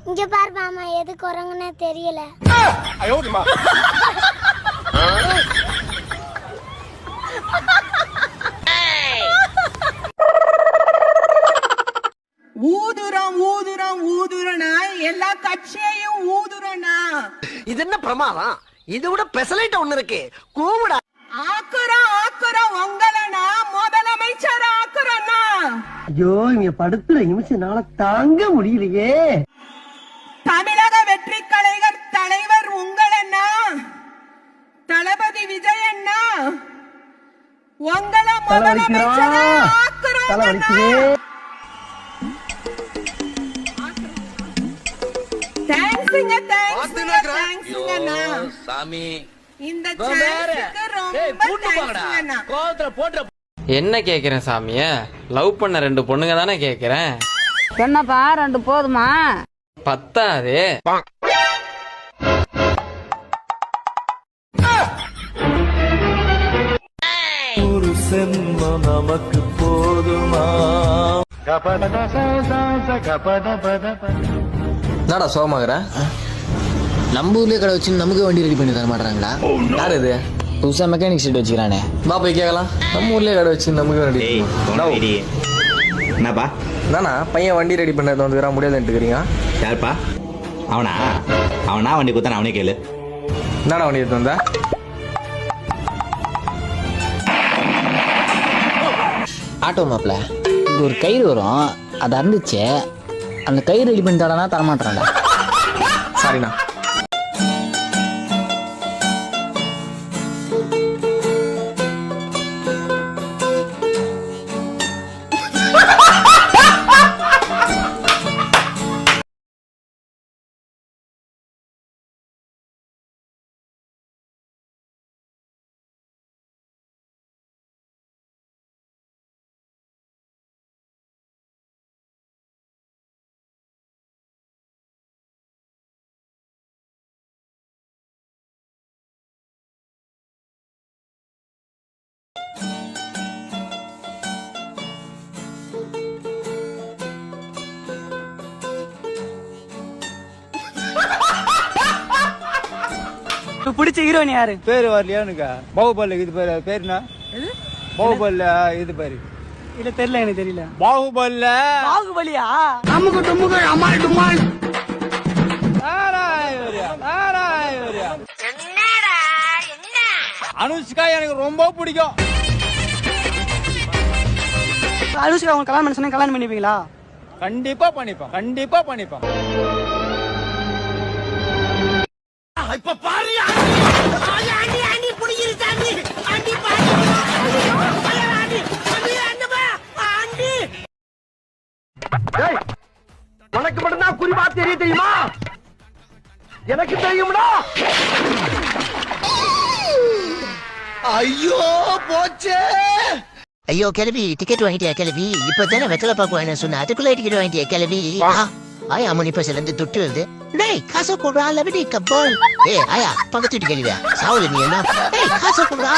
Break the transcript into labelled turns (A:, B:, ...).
A: இங்க பாரு மாமா, எது குரங்குன்னு தெரியல.
B: ஊதுறோம் ஊதுறோம் ஊதுறனா எல்லா கட்சியையும் ஊதுறனா.
C: இது என்ன பிரமாதம்? இது விட பெசலைட் ஒண்ணு இருக்கு. கூவுடா.
B: ஆக்குறோம் ஆக்குறோம் உங்களனா முதலமைச்சர் ஆக்குறோம்னா.
C: ஐயோ, இங்க படுத்துற நிமிஷம்னால தாங்க முடியலையே.
B: தமிழக வெற்றி கலைஞர் தலைவர் உங்களனா தளபதி விஜய் அண்ணா உங்கள முதலமைச்சர் ஆக்குறோம்னா. தேங்க்ஸ்ங்க தேங்க்ஸ்ங்க தேங்க்ஸ்ங்கண்ணா.
C: சாமி
B: இந்த சான்ஸ்க்கு ரொம்ப தேங்க்ஸ்ங்கண்ணா.
D: என்ன கேக்குறேன் சாமிய? லவ் பண்ண 2 பொண்ணுங்க தானே கேக்குறேன்.
E: என்னப்பா 2 போதுமா?
D: பத்தாது.
F: ஒரு செம்மம் நமக்கு போதுமா?
G: என்னடா சோகமாகற?
H: நம்ம ஊர்லயே கடை வச்சு நமக்கு வண்டி ரெடி பண்ணி தர மாட்டாங்களா?
G: யார் இது?
H: புதுசா மெக்கானிக் செட் வச்சுக்கிறானே.
G: வா போய் கேட்கலாம். நம்ம ஊர்லயே கடை வச்சு நமக்கு ரெடி.
I: என்னப்பா?
G: நானா பையன் வண்டி ரெடி பண்ணது வந்துக்கிறா முடியாதுன்ட்டுக்கிறீங்க.
I: யாருப்பா அவனா? அவனா வண்டி குத்தான் அவனே கேளு.
G: என்னடா வண்டி எடுத்து வந்த?
H: ஆட்டோ மாப்பிள்ள, இது ஒரு கயிறு வரும், அது அறுந்துச்சு. அந்த கயிறு ரெடி பண்ணி தரானா தரமாட்டான்டா.
G: சாரிண்ணா.
C: பிடிச்ச ஹீரோயின் யாரு?
J: பேரு வரலையா எனக்கு? பாகுபலி இது பேரு. பேருனா பாகுபலி இது பேரு.
C: இல்ல தெரியல, எனக்கு தெரியல.
J: பாகுபலி.
C: பாகுபலியா? அம்முக்கு டும்முக்கு அம்மாள் டும்மாள்.
J: அனுஷ்கா எனக்கு ரொம்ப பிடிக்கும்.
C: அனுஷ்கா அவங்க கல்யாணம் பண்ண சொன்னா கல்யாணம் பண்ணிப்பீங்களா?
J: கண்டிப்பா பண்ணிப்பான், கண்டிப்பா பண்ணிப்பான்.
C: இப்ப பாரு. ஆண்டி ஆண்டி புடிங்கிரு சாமி. ஆண்டி பாரு. Aunty aunty. டேய், உனக்கு மட்டும் தான் குறிவா தெரியுமா? எனக்கு தெரியும்டா. ஐயோ போச்சே.
K: ஐயோ கிளவி, டிக்கெட் வாங்கிட்டியா கிளவி? இப்பதானே வெத்தலை பாக்கு வாங்க சொன்ன, அதுக்குள்ள டிக்கெட் வாங்கிட்டியா கிளவி? ஆயா அம்மனி பசல இருந்து தொட்டு வருது. டேய் காசு கொடுறா, லவடி கப்பல். ஏய் ஆயா பக்கத்து வீட்டு கிளவியா சாவுல நீ என்ன? டேய் காசு கொடுறா.